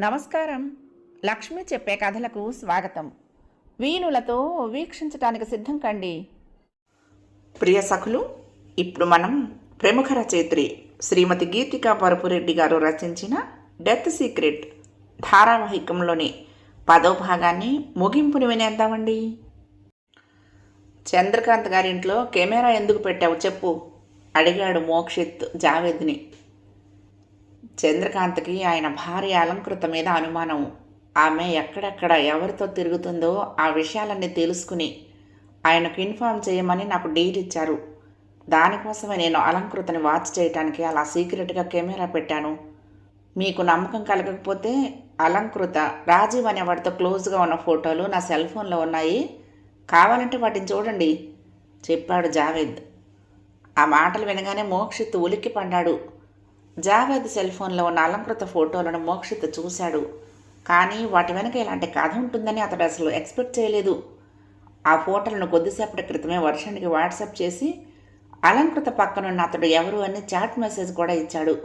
నమస్కారం. లక్ష్మి చెప్పే కథలకు స్వాగతం. వీణులతో వీక్షించటానికి సిద్ధం కండి. ప్రియ సఖులు, ఇప్పుడు మనం ప్రముఖ రచయిత్రి శ్రీమతి గీతికా పరుపురెడ్డి గారు రచించిన డెత్ సీక్రెట్ ధారావాహికంలోని 10వ భాగాన్ని ముగింపుని వినేద్దామండి. చంద్రకాంత్ గారింట్లో కెమెరా ఎందుకు పెట్టావు చెప్పు, అడిగాడు మోక్షిత్ జావేద్ని. చంద్రకాంత్కి ఆయన భార్య అలంకృత మీద అనుమానం. ఆమె ఎక్కడెక్కడ ఎవరితో తిరుగుతుందో ఆ విషయాలన్నీ తెలుసుకుని ఆయనకు ఇన్ఫార్మ్ చేయమని నాకు డీల్ ఇచ్చారు. దానికోసమే నేను అలంకృతని వాచ్ చేయటానికి అలా సీక్రెట్గా కెమెరా పెట్టాను. మీకు నమ్మకం కలగకపోతే అలంకృత రాజీవ్ అనేవాడితో క్లోజ్గా ఉన్న ఫోటోలు నా సెల్ ఫోన్లో ఉన్నాయి, కావాలంటే వాటిని చూడండి చెప్పాడు జావేద్. ఆ మాటలు వినగానే మోక్షిత్ ఉలిక్కి పడ్డాడు. జావేద్ సెల్ ఫోన్లో ఉన్న అలంకృత ఫోటోలను మోక్షిత్ చూశాడు. కానీ వాటి వెనక ఇలాంటి కథ ఉంటుందని అతడు అసలు ఎక్స్పెక్ట్ చేయలేదు. ఆ ఫోటోలను కొద్దిసేపటి క్రితమే వర్షానికి వాట్సాప్ చేసి అలంకృత పక్కనున్న అతడు ఎవరు అని చాట్ మెసేజ్ కూడా ఇచ్చాడు.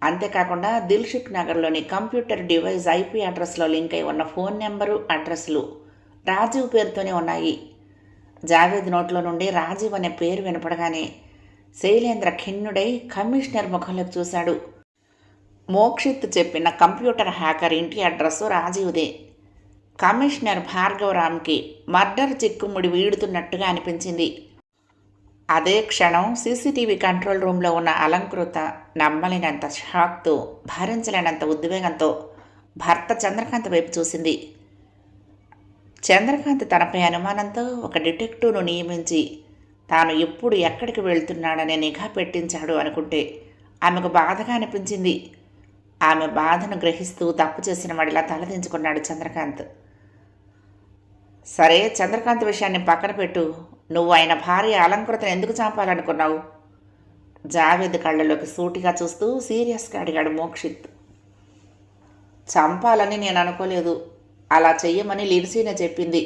అంతేకాకుండా దిల్షుక్ నగర్లోని కంప్యూటర్ డివైస్ ఐపీ అడ్రస్లో లింక్ అయి ఉన్న ఫోన్ నెంబరు, అడ్రస్లు రాజీవ్ పేరుతోనే ఉన్నాయి. జావేద్ నోట్లో నుండి రాజీవ్ అనే పేరు వినపడగానే శైలేంద్ర ఖిన్నుడై కమిషనర్ ముఖంలోకి చూశాడు. మోక్షిత్ చెప్పిన కంప్యూటర్ హ్యాకర్ ఇంటి అడ్రస్సు రాజీవ్దే. కమిషనర్ భార్గవరామ్కి మర్డర్ చిక్కుముడి వీడుతున్నట్టుగా అనిపించింది. అదే క్షణం సీసీటీవీ కంట్రోల్ రూమ్లో ఉన్న అలంకృత నమ్మలేనంత షాక్తో, భరించలేనంత ఉద్వేగంతో భర్త చంద్రకాంత్ వైపు చూసింది. చంద్రకాంత్ తనపై అనుమానంతో ఒక డిటెక్టివ్ను నియమించి తాను ఎప్పుడు ఎక్కడికి వెళ్తున్నాడనే నిఘా పెట్టించాడు అనుకుంటే ఆమెకు బాధగా అనిపించింది. ఆమె బాధను గ్రహిస్తూ తప్పు చేసిన వాడిలా తలదించుకున్నాడు చంద్రకాంత్. సరే, చంద్రకాంత్ విషయాన్ని పక్కన పెట్టు. నువ్వు ఆయన భార్య అలంకృతను ఎందుకు చంపాలనుకున్నావు? జావేద్ కళ్ళలోకి సూటిగా చూస్తూ సీరియస్గా అడిగాడు మోక్షిత్. చంపాలని నేను అనుకోలేదు, అలా చెయ్యమని లిన్సీనే చెప్పింది.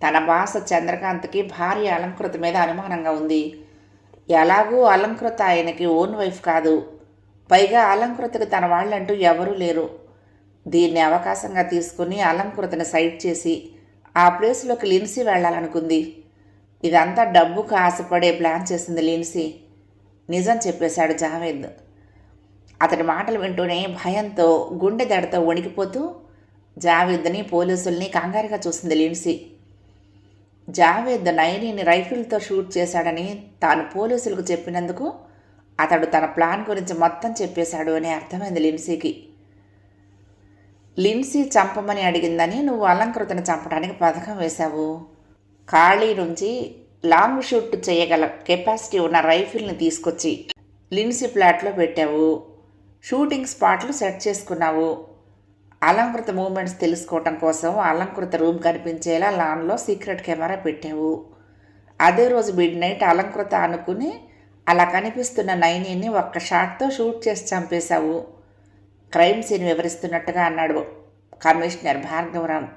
తన బాస చంద్రకాంత్కి భార్య అలంకృత మీద అనుమానంగా ఉంది. ఎలాగూ అలంకృత ఆయనకి ఓన్ వైఫ్ కాదు, పైగా అలంకృతకి తన వాళ్ళంటూ ఎవరూ లేరు. దీన్ని అవకాశంగా తీసుకుని అలంకృతని సైడ్ చేసి ఆ ప్లేస్లోకి లిన్సీ వెళ్ళాలనుకుంది. ఇదంతా డబ్బుకు ఆశపడే ప్లాన్ చేసింది లిన్సీ, నిజం చెప్పేశాడు జావేద్. అతడి మాటలు వింటూనే భయంతో గుండె దడతో వణికిపోతూ జావేద్ని, పోలీసుల్ని కంగారుగా చూసింది లిన్సీ. జావేద్ నైనీని రైఫిల్తో షూట్ చేశాడని తాను పోలీసులకు చెప్పినందుకు అతడు తన ప్లాన్ గురించి మొత్తం చెప్పేశాడు అని అర్థమైంది లిన్సీకి. లిన్సీ చంపమని అడిగిందని నువ్వు అలంకృతను చంపడానికి పథకం వేశావు. ఖాళీ నుంచి లాంగ్ షూట్ చేయగల కెపాసిటీ ఉన్న రైఫిల్ని తీసుకొచ్చి లిన్సీ ప్లాట్లో పెట్టావు. షూటింగ్ స్పాట్లు సెట్ చేసుకున్నావు. అలంకృత మూమెంట్స్ తెలుసుకోవటం కోసం అలంకృత రూమ్ కనిపించేలా లాన్లో సీక్రెట్ కెమెరా పెట్టావు. అదే రోజు మిడ్ నైట్ అలంకృత అనుకుని అలా కనిపిస్తున్న నైనీని ఒక్క షాట్తో షూట్ చేసి చంపేశావు. క్రైమ్ సీన్ వివరిస్తున్నట్టుగా అన్నాడు కమిషనర్ భార్గవరామ్.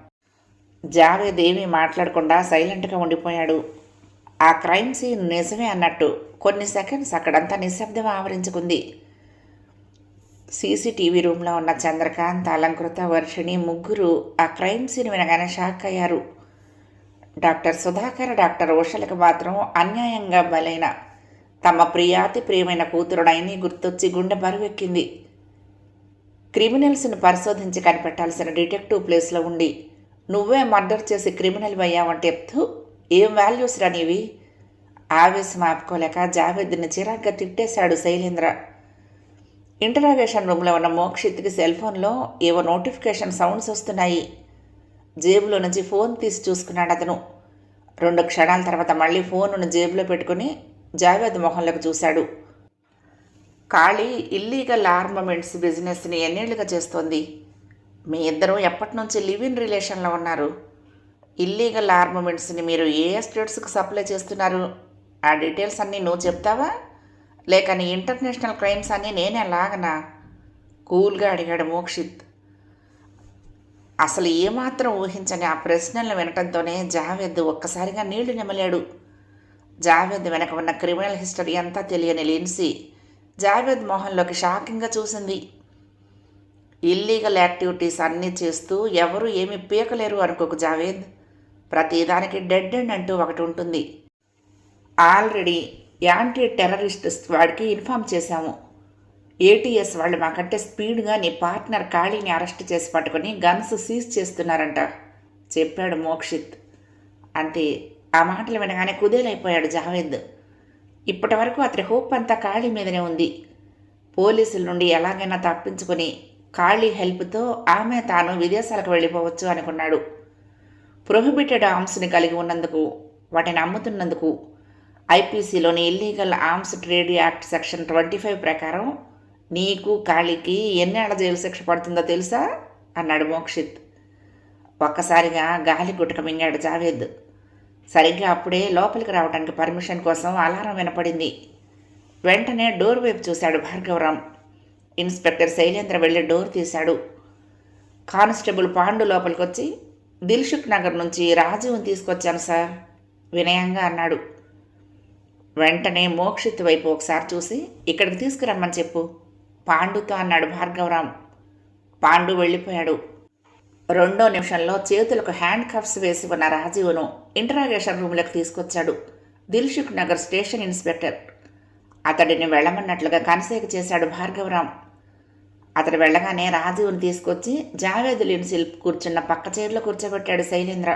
జావేద్ ఏమీ మాట్లాడకుండా సైలెంట్గా ఉండిపోయాడు. ఆ క్రైమ్ సీన్ నిజమే అన్నట్టు కొన్ని సెకండ్స్ అక్కడంతా నిశ్శబ్దం ఆవరించుకుంది. సీసీటీవీ రూమ్లో ఉన్న చంద్రకాంత్, అలంకృత, వర్షిణి ముగ్గురు ఆ క్రైమ్ సీన్ వినగానే షాక్ అయ్యారు. డాక్టర్ సుధాకర్, డాక్టర్ ఉషలకు మాత్రం అన్యాయంగా బలైన తమ ప్రియాతి ప్రియమైన కూతురుడైని గుర్తొచ్చి గుండె బరువెక్కింది. క్రిమినల్స్ను పరిశోధించి కనిపెట్టాల్సిన డిటెక్టివ్ ప్లేస్లో ఉండి నువ్వే మర్డర్ చేసి క్రిమినల్ అయ్యావంటే ఏం వాల్యూస్ రానివి? ఆవేశం ఆపుకోలేక జావేద్ని చిరాగ్గా తిట్టేశాడు శైలేంద్ర. ఇంటరాగేషన్ రూమ్లో ఉన్న మోక్షిత్కి సెల్ ఫోన్లో ఏవో నోటిఫికేషన్ సౌండ్స్ వస్తున్నాయి. జేబులో నుంచి ఫోన్ తీసి చూసుకున్నాడు అతను. 2 క్షణాల తర్వాత మళ్ళీ ఫోన్ను జేబులో పెట్టుకుని జావేద్ మొహంలోకి చూశాడు. ఖాళీ ఇల్లీగల్ ఆర్మమెంట్స్ బిజినెస్ని ఎన్నేళ్లుగా చేస్తోంది. మీ ఇద్దరు ఎప్పటి నుంచి లివ్ ఇన్ రిలేషన్లో ఉన్నారు? ఇల్లీగల్ ఆర్మమెంట్స్ని మీరు ఏ స్టేట్స్కి సప్లై చేస్తున్నారు? ఆ డీటెయిల్స్ అన్నీ నువ్వు చెప్తావా, లేక నీ ఇంటర్నేషనల్ క్రైమ్స్ అన్నీ నేనే లాగనా? కూల్గా అడిగాడు మోక్షిత్. అసలు ఏమాత్రం ఊహించని ఆ ప్రశ్నలను వినటంతోనే జావేద్ ఒక్కసారిగా నీళ్లు నిమ్మలేడు. జావేద్ వెనక ఉన్న క్రిమినల్ హిస్టరీ అంతా తెలియని లిన్సీ జావేద్ మొహంలోకి షాకింగ్గా చూసింది. ఇల్లీగల్ యాక్టివిటీస్ అన్నీ చేస్తూ ఎవరు ఏమి పీకలేరు అనుకోకు జావేద్. ప్రతిదానికి డెడ్ ఎండ్ అంటూ ఒకటి ఉంటుంది. ఆల్రెడీ యాంటీ టెర్రరిస్ట్ స్క్వాడ్కి ఇన్ఫామ్ చేశాము. ఏటీఎస్ వాళ్ళు మాకంటే స్పీడ్గా నీ పార్ట్నర్ కాళీని అరెస్ట్ చేసి పట్టుకుని గన్స్ సీజ్ చేస్తున్నారంట చెప్పాడు మోక్షిత్. అంతే. ఆ మాటలు వినగానే కుదేలైపోయాడు జావేద్. ఇప్పటి వరకు అతని హోప్ అంతా కాళీ మీదనే ఉంది. పోలీసుల నుండి ఎలాగైనా తప్పించుకొని కాళీ హెల్ప్తో ఆమె తాను విదేశాలకు వెళ్ళిపోవచ్చు అనుకున్నాడు. ప్రొహిబిటెడ్ ఆర్మ్స్ని కలిగి ఉన్నందుకు, వాటిని అమ్ముతున్నందుకు ఐపీసీలోని illegal arms trade act section 25 ప్రకారం నీకు కాళీకి ఎన్నేళ్ల జైలు శిక్ష పడుతుందో తెలుసా అన్నాడు మోక్షిత్. ఒక్కసారిగా గాలి గుటక మింగాడు జావేద్. సరిగ్గా అప్పుడే లోపలికి రావడానికి పర్మిషన్ కోసం అలారం వినపడింది. వెంటనే డోర్ వైపు చూశాడు భార్గవరాం. ఇన్స్పెక్టర్ శైలేంద్ర వెళ్ళి డోర్ తీశాడు. కానిస్టేబుల్ పాండు లోపలికి వచ్చి, దిల్సుఖ్ నగర్ నుంచి రాజీవ్ని తీసుకొచ్చాను సార్ వినయంగా అన్నాడు. వెంటనే మోక్షిత్ వైపు ఒకసారి చూసి ఇక్కడికి తీసుకురమ్మని చెప్పు పాండుతో అన్నాడు భార్గవరాం. పాండు వెళ్ళిపోయాడు. 2వ నిమిషంలో చేతులకు హ్యాండ్ కఫ్స్ వేసి ఉన్న రాజీవ్ను ఇంటరాగేషన్ రూమ్లోకి తీసుకొచ్చాడు దిల్సుఖ్ నగర్ స్టేషన్ ఇన్స్పెక్టర్. అతడిని వెళ్ళమన్నట్లుగా కనసేక చేశాడు భార్గవరాం. అతడు వెళ్ళగానే రాజీవ్ని తీసుకొచ్చి జావేద్ లిన్సిల్ కూర్చున్న పక్క చైర్లో కూర్చోబెట్టాడు శైలేంద్ర.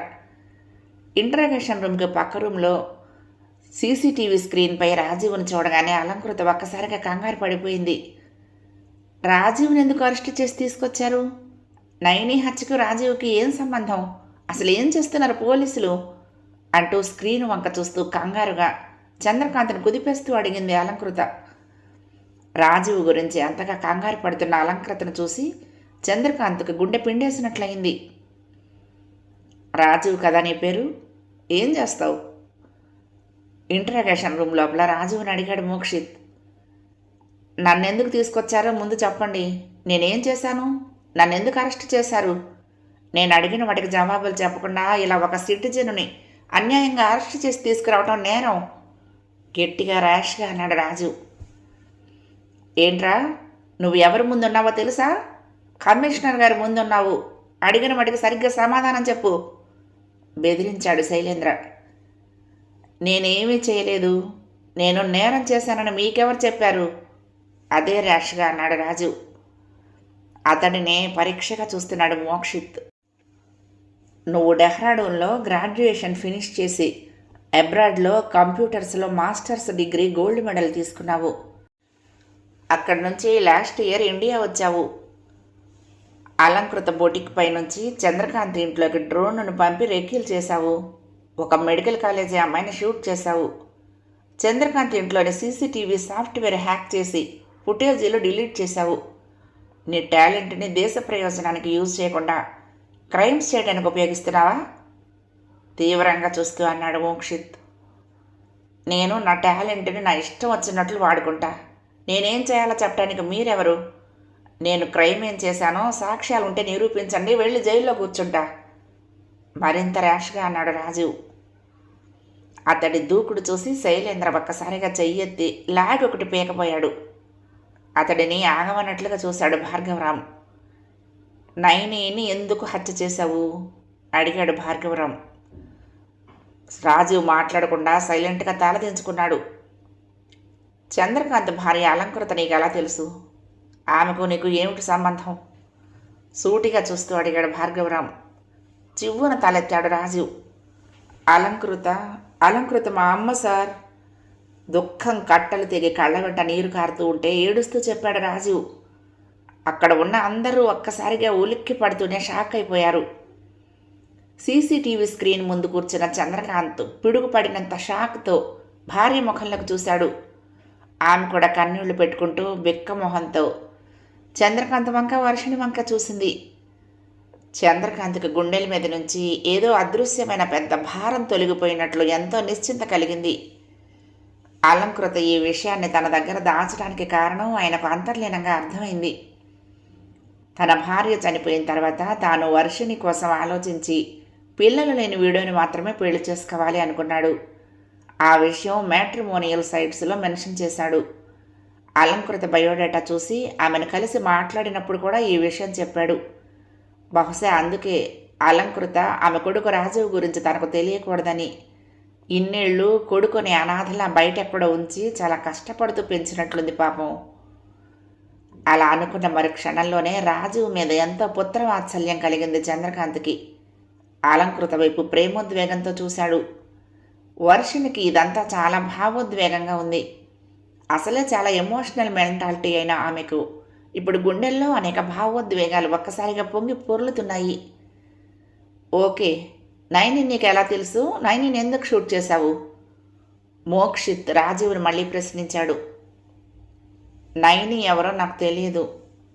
ఇంటరాగేషన్ రూమ్కి పక్క రూమ్లో సీసీటీవీ స్క్రీన్పై రాజీవ్ని చూడగానే అలంకృత ఒక్కసారిగా కంగారు పడిపోయింది. రాజీవ్ని ఎందుకు అరెస్ట్ చేసి తీసుకొచ్చారు? నైని హత్యకు రాజీవ్కి ఏం సంబంధం? అసలు ఏం చేస్తున్నారు పోలీసులు అంటూ స్క్రీన్ వంక చూస్తూ కంగారుగా చంద్రకాంత్ను కుదిపేస్తూ అడిగింది అలంకృత. రాజీవ్ గురించి అంతగా కంగారు పడుతున్న అలంకృతను చూసి చంద్రకాంత్కు గుండె పిండేసినట్లయింది. రాజీవ్ కదా నీ పేరు? ఏం చేస్తావు? ఇంటరాగేషన్ రూమ్ లోపల రాజీవ్ని అడిగాడు మోక్షిత్. నన్నెందుకు తీసుకొచ్చారో ముందు చెప్పండి. నేనేం చేశాను? నన్నెందుకు అరెస్ట్ చేశారు? నేను అడిగిన వాటికి జవాబులు చెప్పకుండా ఇలా ఒక సిటిజనుని అన్యాయంగా అరెస్ట్ చేసి తీసుకురావటం నేరం గట్టిగా ర్యాష్గా అన్నాడు రాజు. ఏంట్రా, నువ్వు ఎవరి ముందున్నావో తెలుసా? కమిషనర్ గారి ముందున్నావు. అడిగిన వాటికి సరిగ్గా సమాధానం చెప్పు బెదిరించాడు శైలేంద్ర. నేనేమీ చేయలేదు. నేను నేరం చేశానని మీకెవరు చెప్పారు? అదే ర్యాష్గా అన్నాడు రాజు. అతడినే పరీక్షగా చూస్తున్నాడు మోక్షిత్. నువ్వు డెహ్రాడూన్లో గ్రాడ్యుయేషన్ ఫినిష్ చేసి అబ్రాడ్లో కంప్యూటర్స్లో మాస్టర్స్ డిగ్రీ గోల్డ్ మెడల్ తీసుకున్నావు. అక్కడి నుంచి లాస్ట్ ఇయర్ ఇండియా వచ్చావు. అలంకృత బొటిక్ పై నుంచి చంద్రకాంత్ ఇంట్లోకి డ్రోన్ను పంపి రెక్కీలు చేశావు. ఒక మెడికల్ కాలేజీ అమ్మాయిని షూట్ చేశావు. చంద్రకాంత్ ఇంట్లోని సీసీటీవీ సాఫ్ట్వేర్ హ్యాక్ చేసి ఫుటేజీలు డిలీట్ చేశావు. నీ టాలెంట్ని దేశ ప్రయోజనానికి యూజ్ చేయకుండా క్రైమ్స్ చేయడానికి ఉపయోగిస్తున్నావా? తీవ్రంగా చూస్తూ అన్నాడు మోక్షిత్. నేను నా టాలెంట్ని నా ఇష్టం వచ్చినట్లు వాడుకుంటా. నేనేం చేయాలో చెప్పడానికి మీరెవరు? నేను క్రైమ్ ఏం చేశానో సాక్ష్యాలు ఉంటే నిరూపించండి, వెళ్ళి జైల్లో కూర్చుంటా మరింత ర్యాష్గా అన్నాడు రాజీవ్. అతడి దూకుడు చూసి శైలేంద్ర ఒక్కసారిగా చెయ్యెత్తి లాగ్ ఒకటి పీకపోయాడు. అతడిని ఆగమన్నట్లుగా చూశాడు భార్గవరాం. నైనిని ఎందుకు హత్య చేశావు అడిగాడు భార్గవరాం. రాజీవ్ మాట్లాడకుండా సైలెంట్గా తలదించుకున్నాడు. చంద్రకాంత్ భార్య అలంకృత నీకు ఎలా తెలుసు? ఆమెకు నీకు ఏమిటి సంబంధం? సూటిగా చూస్తూ అడిగాడు భార్గవరాం. చివ్వున తలెత్తాడు రాజీవ్. అలంకృత మా అమ్మ సార్. దుఃఖం కట్టలు తెగి కళ్ళ వెంట నీరు కారుతూ ఉంటే ఏడుస్తూ చెప్పాడు రాజీవ్. అక్కడ ఉన్న అందరూ ఒక్కసారిగా ఉలిక్కి పడుతూనే షాక్ అయిపోయారు. సీసీటీవీ స్క్రీన్ ముందు కూర్చున్న చంద్రకాంత్ పిడుగుపడినంత షాక్తో భార్య ముఖంలోకి చూశాడు. ఆమె కూడా కన్నీళ్లు పెట్టుకుంటూ బిక్కమొహంతో చంద్రకాంత్ వంక వర్షిణి వంక చూసింది. చంద్రకాంత్కి గుండెల మీద నుంచి ఏదో అదృశ్యమైన పెద్ద భారం తొలగిపోయినట్లు ఎంతో నిశ్చింత కలిగింది. అలంకృత ఈ విషయాన్ని తన దగ్గర దాచడానికి కారణం ఆయనకు అంతర్లీనంగా అర్థమైంది. తన భార్య చనిపోయిన తర్వాత తాను వర్షిణి కోసం ఆలోచించి పిల్లలు లేని వీడియోని మాత్రమే పెళ్లి చేసుకోవాలి అనుకున్నాడు. ఆ విషయం మ్యాట్రిమోనియల్ సైట్స్లో మెన్షన్ చేశాడు. అలంకృత బయోడేటా చూసి ఆమెను కలిసి మాట్లాడినప్పుడు కూడా ఈ విషయం చెప్పాడు. బహుశా అందుకే అలంకృత ఆమె కొడుకు రాజీవ్ గురించి తనకు తెలియకూడదని ఇన్నేళ్ళు కొడుకుని అనాథలా బయటెక్కడో ఉంచి చాలా కష్టపడుతూ పెంచినట్లుంది పాపం. అలా అనుకున్న మరి క్షణంలోనే రాజీవ్ మీద ఎంతో పుత్రవాత్సల్యం కలిగింది చంద్రకాంత్కి. అలంకృత వైపు ప్రేమోద్వేగంతో చూశాడు. వర్షినికి ఇదంతా చాలా భావోద్వేగంగా ఉంది. అసలే చాలా ఎమోషనల్ మెంటాలిటీ అయిన ఆమెకు ఇప్పుడు గుండెల్లో అనేక భావోద్వేగాలు ఒక్కసారిగా పొంగి పొర్లుతున్నాయి. ఓకే, నైని నీకు ఎలా తెలుసు? నైనిని ఎందుకు షూట్ చేశావు? మోక్షిత్ రాజీవ్ని మళ్ళీ ప్రశ్నించాడు. నైని ఎవరో నాకు తెలియదు.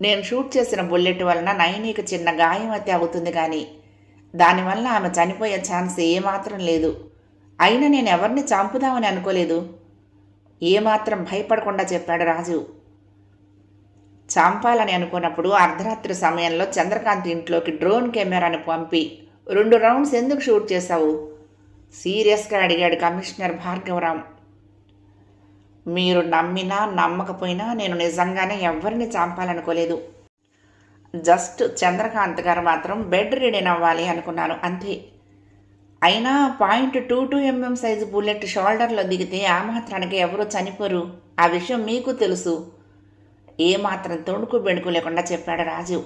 నేను షూట్ చేసిన బుల్లెట్ వలన నైనికి చిన్న గాయం అయితే అవుతుంది, కానీ దానివల్ల ఆమె చనిపోయే ఛాన్స్ ఏమాత్రం లేదు. అయినా నేను ఎవరిని చంపుదామని అనుకోలేదు. ఏమాత్రం భయపడకుండా చెప్పాడు రాజీవ్. చంపాలని అనుకున్నప్పుడు అర్ధరాత్రి సమయంలో చంద్రకాంత్ ఇంట్లోకి డ్రోన్ కెమెరాని పంపి 2 రౌండ్స్ ఎందుకు షూట్ చేశావు? సీరియస్గా అడిగాడు కమిషనర్ భార్గవరాం. మీరు నమ్మినా నమ్మకపోయినా నేను నిజంగానే ఎవరిని చంపాలనుకోలేదు. జస్ట్ చంద్రకాంత్ గారు మాత్రం బెడ్ రిడీన్ అవ్వాలి అనుకున్నాను, అంతే. అయినా .22mm సైజు బుల్లెట్ షోల్డర్లో దిగితే ఆ మాత్రానికి ఎవరూ చనిపోరు. ఆ విషయం మీకు తెలుసు. ఏమాత్రం తొణుకు బెణుకు లేకుండా చెప్పాడు రాజీవ్.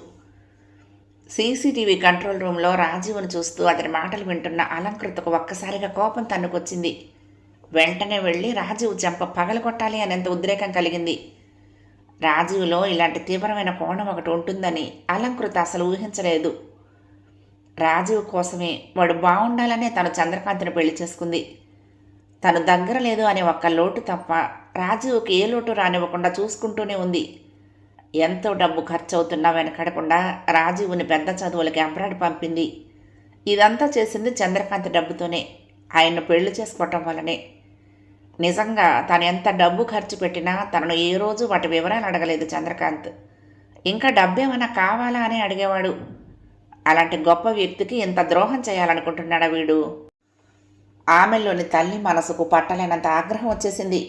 సీసీటీవీ కంట్రోల్ రూమ్లో రాజీవ్ను చూస్తూ అతని మాటలు వింటున్న అలంకృతకు ఒక్కసారిగా కోపం తన్నుకొచ్చింది. వెంటనే వెళ్ళి రాజీవ్ చెంప పగలగొట్టాలి అనేంత ఉద్రేకం కలిగింది. రాజీవ్లో ఇలాంటి తీవ్రమైన కోణం ఒకటి ఉంటుందని అలంకృత అసలు ఊహించలేదు. రాజీవ్ కోసమే వాడు బాగుండాలనే తను చంద్రకాంత్ని పెళ్లి చేసుకుంది. తను దగ్గర లేదు అనే ఒక్క లోటు తప్ప రాజీవ్కి ఏ లోటు రానివ్వకుండా చూసుకుంటూనే ఉంది. ఎంతో డబ్బు ఖర్చు అవుతున్నా వెనకడకుండా రాజీవ్ని పెద్ద చదువులకి అబ్రాడ్ పంపింది. ఇదంతా చేసింది చంద్రకాంత్ డబ్బుతోనే, ఆయన్ను పెళ్లి చేసుకోవటం వల్లనే. నిజంగా తను ఎంత డబ్బు ఖర్చు పెట్టినా తనను ఏ రోజు వాటి వివరాలు అడగలేదు చంద్రకాంత్. ఇంకా డబ్బేమైనా కావాలా అని అడిగేవాడు. అలాంటి గొప్ప వ్యక్తికి ఇంత ద్రోహం చేయాలనుకుంటున్నాడా వీడు? ఆమెలోని తల్లి మనసుకు పట్టలేనంత ఆగ్రహం వచ్చేసింది.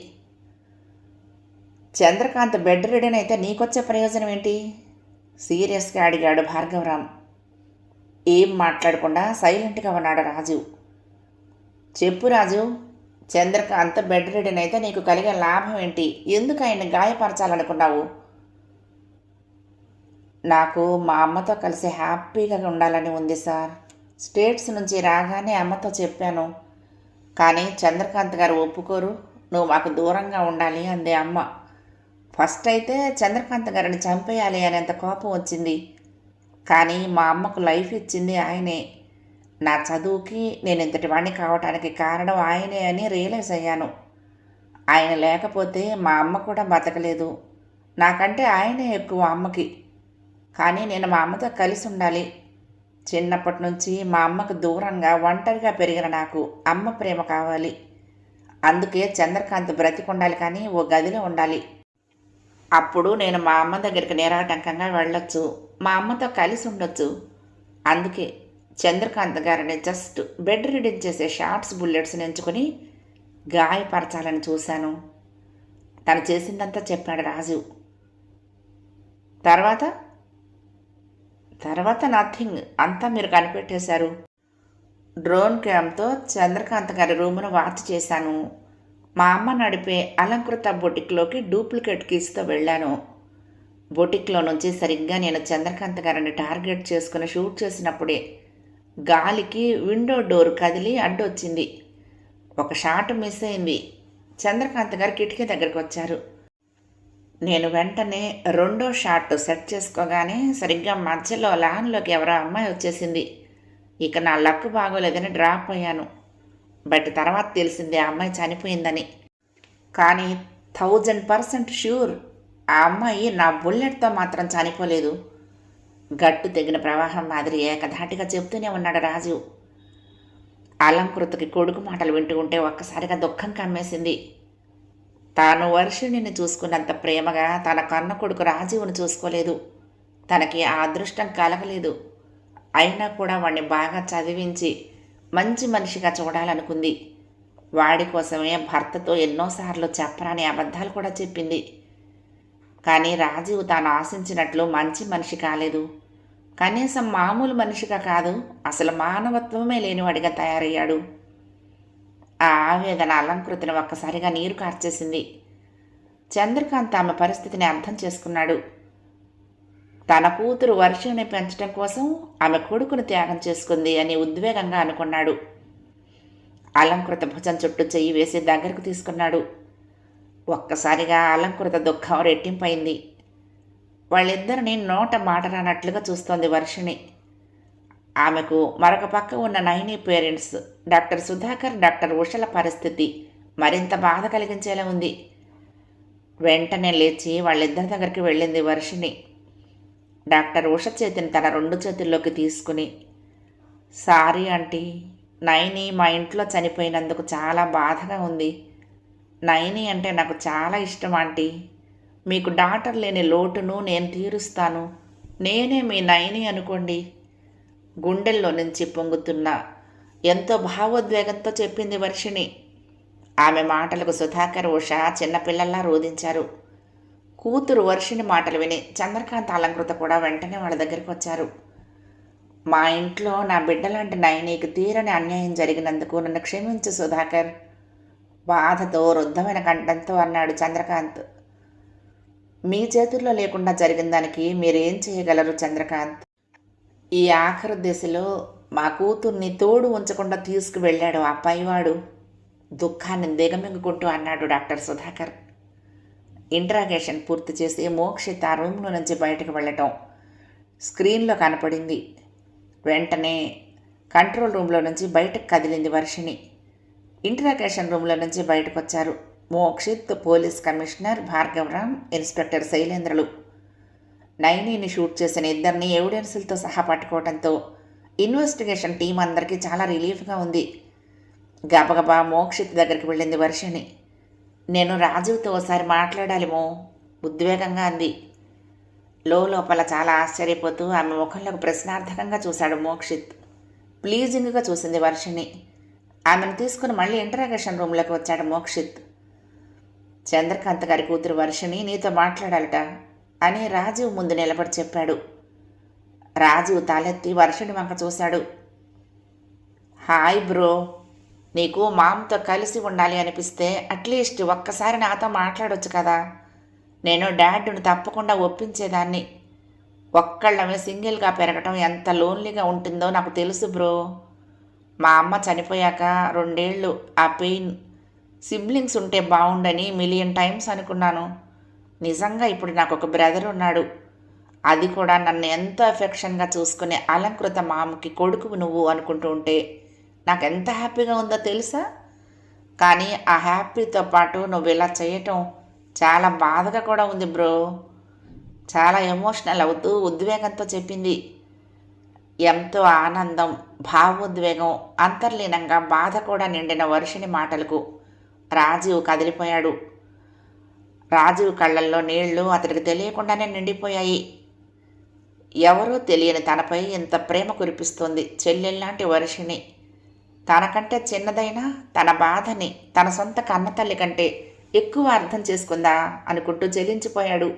చంద్రకాంత్ బెడ్ రిడీన్ అయితే నీకొచ్చే ప్రయోజనం ఏంటి? సీరియస్గా అడిగాడు భార్గవరాం. ఏం మాట్లాడకుండా సైలెంట్గా ఉన్నాడు రాజీవ్. చెప్పు రాజు, చంద్రకాంత్ బెడ్ రిడీన్ అయితే నీకు కలిగే లాభం ఏంటి? ఎందుకు ఆయన్ని గాయపరచాలనుకున్నావు? నాకు మా అమ్మతో కలిసి హ్యాపీగా ఉండాలని ఉంది సార్. స్టేట్స్ నుంచి రాగానే అమ్మతో చెప్పాను, కానీ చంద్రకాంత్ గారు ఒప్పుకోరు. నువ్వు మాకు దూరంగా ఉండాలి అంది అమ్మ. ఫస్ట్ అయితే చంద్రకాంత్ గారిని చంపేయాలి అనేంత కోపం వచ్చింది, కానీ మా అమ్మకు లైఫ్ ఇచ్చింది ఆయనే. నా చదువుకి నేను ఇంతటి వాడిని కావటానికి కారణం ఆయనే అని రియలైజ్ అయ్యాను. ఆయన లేకపోతే మా అమ్మ కూడా బతకలేదు. నాకంటే ఆయనే ఎక్కువ అమ్మకి. కానీ నేను మా అమ్మతో కలిసి ఉండాలి. చిన్నప్పటి నుంచి మా అమ్మకు దూరంగా ఒంటరిగా పెరిగిన నాకు అమ్మ ప్రేమ కావాలి. అందుకే చంద్రకాంత్ బ్రతికుండాలి, కానీ ఓ గదిలో ఉండాలి. అప్పుడు నేను మా అమ్మ దగ్గరికి నిరాటంకంగా వెళ్ళొచ్చు, మా అమ్మతో కలిసి ఉండొచ్చు. అందుకే చంద్రకాంత్ గారిని జస్ట్ బెడ్ రిడీన్ చేసే షార్ట్స్ బుల్లెట్స్ని ఎంచుకొని గాయపరచాలని చూశాను. తను చేసిందంతా చెప్పాడు రాజు. తర్వాత నథింగ్, అంతా మీరు కనిపెట్టేశారు. డ్రోన్ క్యామ్తో చంద్రకాంత్ గారి రూమును వాచ్ చేశాను. మా అమ్మ నడిపే అలంకృత బొటిక్లోకి డూప్లికేట్ కీస్తో వెళ్ళాను. బొటిక్లో నుంచి సరిగ్గా నేను చంద్రకాంత్ గారిని టార్గెట్ చేసుకుని షూట్ చేసినప్పుడే గాలికి విండో డోర్ కదిలి అడ్డొచ్చింది. ఒక షాట్ మిస్ అయింది. చంద్రకాంత్ గారు కిటికీ దగ్గరికి వచ్చారు. నేను వెంటనే 2వ షాట్ సెట్ చేసుకోగానే సరిగ్గా మధ్యలో లాన్లోకి ఎవరో అమ్మాయి వచ్చేసింది. ఇక నా లక్ బాగోలేదని డ్రాప్ అయ్యాను. బట్ తర్వాత తెలిసింది ఆ అమ్మాయి చనిపోయిందని. కానీ 1000% ష్యూర్ ఆ అమ్మాయి నా బుల్లెట్తో మాత్రం చనిపోలేదు. గట్టు తెగిన ప్రవాహం మాదిరి ఏకధాటిగా చెప్తూనే ఉన్నాడు రాజీవ్. అలంకృతకి కొడుకు మాటలు వింటూ ఉంటే ఒక్కసారిగా దుఃఖం కమ్మేసింది. తాను వర్షిణిని చూసుకున్నంత ప్రేమగా తన కన్న కొడుకు రాజీవ్ను చూసుకోలేదు. తనకి ఆ అదృష్టం కలగలేదు. అయినా కూడా వాడిని బాగా చదివించి మంచి మనిషిగా చూడాలనుకుంది. వాడి కోసమే భర్తతో ఎన్నోసార్లు చెప్పరాని అబద్ధాలు కూడా చెప్పింది. కానీ రాజీవ్ తాను ఆశించినట్లు మంచి మనిషి కాలేదు. కనీసం మామూలు మనిషిగా కాదు, అసలు మానవత్వమే లేనివాడిగా తయారయ్యాడు. ఆ ఆవేదన అలంకృతిని ఒక్కసారిగా నీరు కార్చేసింది. చంద్రకాంత్ ఆమె పరిస్థితిని అర్థం చేసుకున్నాడు. తన కూతురు వర్షని పెంచడం కోసం ఆమె కొడుకును త్యాగం చేసుకుంది అని ఉద్వేగంగా అనుకున్నాడు. అలంకృత భుజం చుట్టూ చెయ్యి వేసి దగ్గరకు తీసుకున్నాడు. ఒక్కసారిగా అలంకృత దుఃఖం రెట్టింపైంది. వాళ్ళిద్దరిని నోట మాట రానట్లుగా చూస్తోంది వర్షిణి. ఆమెకు మరొక పక్క ఉన్న Naini parents doctor Sudhakar, doctor ఉషల పరిస్థితి మరింత బాధ కలిగించేలా ఉంది. వెంటనే లేచి వాళ్ళిద్దరి దగ్గరికి వెళ్ళింది వర్షిణి. డాక్టర్ ఉష చేతిని తన 2 చేతుల్లోకి తీసుకుని, సారీ ఆంటీ, నైని మా ఇంట్లో చనిపోయినందుకు చాలా బాధగా ఉంది. నైని అంటే నాకు చాలా ఇష్టం ఆంటీ. మీకు డాక్టర్ లేని లోటును నేను తీరుస్తాను. నేనే మీ నైని అనుకోండి. గుండెల్లో నుంచి పొంగుతున్న ఎంతో భావోద్వేగంతో చెప్పింది వర్షిణి. ఆమె మాటలకు సుధాకర్, ఉష చిన్నపిల్లల్లా రోధించారు. కూతురు వర్షిణి మాటలు విని చంద్రకాంత్, అలంకృత కూడా వెంటనే వాళ్ళ దగ్గరికి వచ్చారు. మా ఇంట్లో నా బిడ్డలాంటి నయనీకి తీరని అన్యాయం జరిగినందుకు నన్ను క్షమించు సుధాకర్, బాధతో రుద్ధమైన కంఠంతో అన్నాడు చంద్రకాంత్. మీ చేతుల్లో లేకుండా జరిగిన దానికి మీరేం చేయగలరు చంద్రకాంత్? ఈ ఆఖరు దశలో మా కూతుర్ని తోడు ఉంచకుండా తీసుకువెళ్ళాడు ఆ పైవాడు, దుఃఖాన్ని దిగమింగుకుంటూ అన్నాడు డాక్టర్ సుధాకర్. ఇంట్రాగేషన్ పూర్తి చేసి మోక్షిత్ ఆ రూమ్లో నుంచి బయటకు వెళ్ళటం స్క్రీన్లో కనపడింది. వెంటనే కంట్రోల్ రూమ్లో నుంచి బయటకు కదిలింది వర్షిణి. ఇంట్రాగేషన్ రూమ్లో నుంచి బయటకు వచ్చారు Mokshith, police commissioner Bhargavaram, inspector శైలేంద్రలు. నైనీని షూట్ చేసిన ఇద్దరిని ఎవిడెన్సులతో సహా పట్టుకోవడంతో ఇన్వెస్టిగేషన్ టీం అందరికీ చాలా రిలీఫ్గా ఉంది. గబగబా మోక్షిత్ దగ్గరికి వెళ్ళింది వర్షిణి. నేను రాజీవ్తో ఒకసారి మాట్లాడాలిమో, ఉద్వేగంగా అంది. లోపల చాలా ఆశ్చర్యపోతూ ఆమె ముఖంలోకి ప్రశ్నార్థకంగా చూశాడు మోక్షిత్. ప్లీజింగ్గా చూసింది వర్షిణి. ఆమెను తీసుకుని మళ్ళీ ఇంటరాగేషన్ రూమ్లోకి వచ్చాడు మోక్షిత్. చంద్రకాంత్ గారి కూతురు వర్షిణి నీతో మాట్లాడాలట అని రాజీవ్ ముందు నిలబడి చెప్పాడు. రాజీవ్ తలెత్తి వర్షిణి వంక చూశాడు. హాయ్ బ్రో, నీకు మామతో కలిసి ఉండాలి అనిపిస్తే అట్లీస్ట్ ఒక్కసారి నాతో మాట్లాడొచ్చు కదా. నేను డాడ్ని తప్పకుండా ఒప్పించేదాన్ని. ఒక్కళ్ళమే సింగిల్గా పెరగటం ఎంత లోన్లీగా ఉంటుందో నాకు తెలుసు బ్రో. మా అమ్మ చనిపోయాక 2 ఏళ్ళు ఆ పెయిన్, సిబ్లింగ్స్ ఉంటే బాగుండని మిలియన్ టైమ్స్ అనుకున్నాను. నిజంగా ఇప్పుడు నాకు ఒక బ్రదర్ ఉన్నాడు. అది కూడా నన్ను ఎంతో ఎఫెక్షన్గా చూసుకునే అలంకృత మామకి కొడుకు నువ్వు అనుకుంటూ ఉంటే నాకు ఎంత హ్యాపీగా ఉందో తెలుసా. కానీ ఆ హ్యాపీతో పాటు నువ్వు ఇలా చేయటం చాలా బాధగా కూడా ఉంది బ్రో. చాలా ఎమోషనల్ అవుతూ ఉద్వేగంతో చెప్పింది. ఎంతో ఆనందం, భావోద్వేగం, అంతర్లీనంగా బాధ కూడా నిండిన వర్షిణి మాటలకు రాజీవ్ కదిలిపోయాడు. రాజీవ్ కళ్ళల్లో నీళ్లు అతడికి తెలియకుండానే నిండిపోయాయి. ఎవరో తెలియని తనపై ఇంత ప్రేమ కురిపిస్తోంది చెల్లెల్లాంటి వర్షిణి. తనకంటే చిన్నదైనా తన బాధని తన సొంత కన్నతల్లి కంటే ఎక్కువ అర్థం చేసుకుందా అనుకుంటూ చెల్లించిపోయాడు.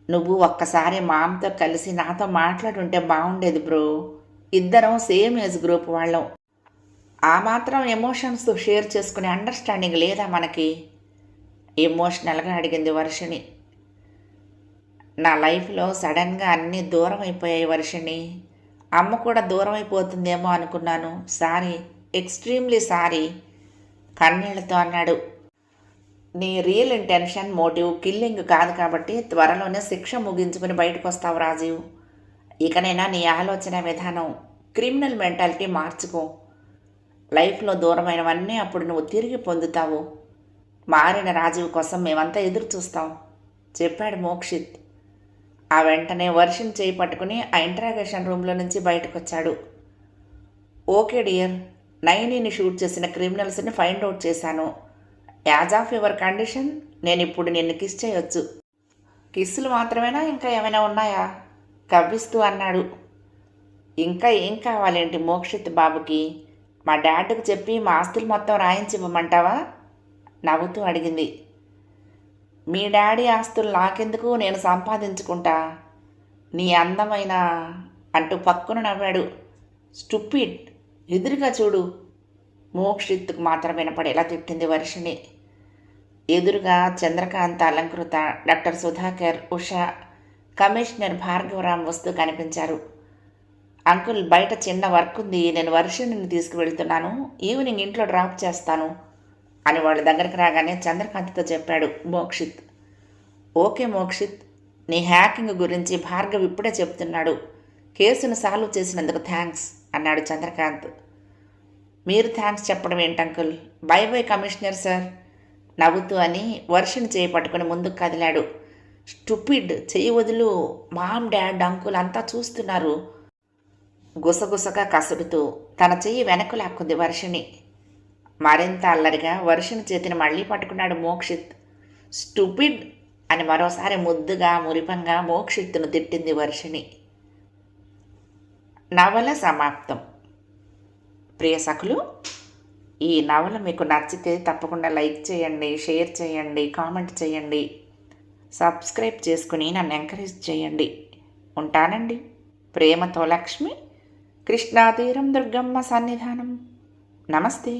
నువ్వు ఒక్కసారి మామతో కలిసి నాతో మాట్లాడుంటే బాగుండేది బ్రో. ఇద్దరం సేమ్ ఏజ్ గ్రూప్ వాళ్ళం. ఆ మాత్రం ఎమోషన్స్ షేర్ చేసుకునే అండర్స్టాండింగ్ లేదా మనకి? ఎమోషనల్గా అడిగింది వర్షిణి. నా లైఫ్లో సడన్గా అన్నీ దూరం అయిపోయాయి వర్షిణి. అమ్మ కూడా దూరం అయిపోతుందేమో అనుకున్నాను. సారీ, ఎక్స్ట్రీమ్లీ సారీ, కన్నీళ్లతో అన్నాడు. నీ రియల్ ఇంటెన్షన్, మోటివ్ కిల్లింగ్ కాదు కాబట్టి త్వరలోనే శిక్ష ముగించుకుని బయటకు వస్తావు రాజీవ్. ఇకనైనా నీ ఆలోచన విధానం, క్రిమినల్ మెంటాలిటీ మార్చుకో. లైఫ్లో దూరమైనవన్నీ అప్పుడు నువ్వు తిరిగి పొందుతావు. మారిన రాజీవ్ కోసం మేమంతా ఎదురు చూస్తాం చెప్పాడు మోక్షిత్. ఆ వెంటనే వర్షిని చేయి పట్టుకుని ఆ ఇంటరాగేషన్ రూమ్లో నుంచి బయటకు వచ్చాడు. ఓకే డియర్, నైనీని షూట్ చేసిన క్రిమినల్స్ని ఫైండ్ అవుట్ చేశాను. యాజ్ ఆఫ్ యువర్ కండిషన్ నేను ఇప్పుడు నిన్ను కిస్ చేయొచ్చు. కిస్సులు మాత్రమేనా, ఇంకా ఏమైనా ఉన్నాయా? కవ్విస్తూ అన్నాడు. ఇంకా ఏం కావాలేంటి మోక్షిత్ బాబుకి? మా డాడ్కి చెప్పి మా ఆస్తులు మొత్తం రాయించి ఇవ్వమంటావా? నవ్వుతూ అడిగింది. మీ డాడీ ఆస్తులు నాకెందుకు, నేను సంపాదించుకుంటా, నీ అందమైన అంటూ పక్కున నవ్వాడు. స్టూపిడ్, ఎదురుగా చూడు. మోక్షిత్తుకు మాత్రం వినపడేలా తిట్టింది వర్షిణి. ఎదురుగా చంద్రకాంత్, అలంకృత, డాక్టర్ సుధాకర్, ఉషా, కమిషనర్ భార్గవరాం వస్తూ కనిపించారు. అంకుల్, బయట చిన్న వర్క్ ఉంది, నేను వర్షిణిని తీసుకువెళ్తున్నాను, ఈవినింగ్ ఇంట్లో డ్రాప్ చేస్తాను అని వాళ్ళ దగ్గరికి రాగానే చంద్రకాంత్తో చెప్పాడు మోక్షిత్. ఓకే మోక్షిత్, నీ హ్యాకింగ్ గురించి భార్గవ్ ఇప్పుడే చెప్తున్నాడు, కేసును సాల్వ్ చేసినందుకు థ్యాంక్స్ అన్నాడు చంద్రకాంత్. మీరు థ్యాంక్స్ చెప్పడం ఏంటంకుల్, బై బై కమిషనర్ సార్ నవ్వుతూ అని వర్షిని చేయి పట్టుకుని ముందుకు కదిలాడు. స్టూపిడ్, చెయ్యి వదులు, మామ్, డాడ్, అంకుల్ అంతా చూస్తున్నారు. గుసగుసగా కసురుతూ తన చెయ్యి వెనక్కు లాక్కుంది వర్షిని. మరింత అల్లరిగా వర్షిని చేతిని మళ్ళీ పట్టుకున్నాడు మోక్షిత్. స్టూపిడ్ అని మరోసారి ముద్దుగా మురిపంగా మోక్షిత్తును తిట్టింది వర్షిని. నవల సమాప్తం. ప్రియ సఖులు, ఈ నవల మీకు నచ్చితే తప్పకుండా లైక్ చేయండి, షేర్ చేయండి, కామెంట్ చేయండి, సబ్స్క్రైబ్ చేసుకుని నన్ను ఎంకరేజ్ చేయండి. ఉంటానండి. ప్రేమతో లక్ష్మి, కృష్ణాతీరం దుర్గమ్మ సన్నిధానం. నమస్తే.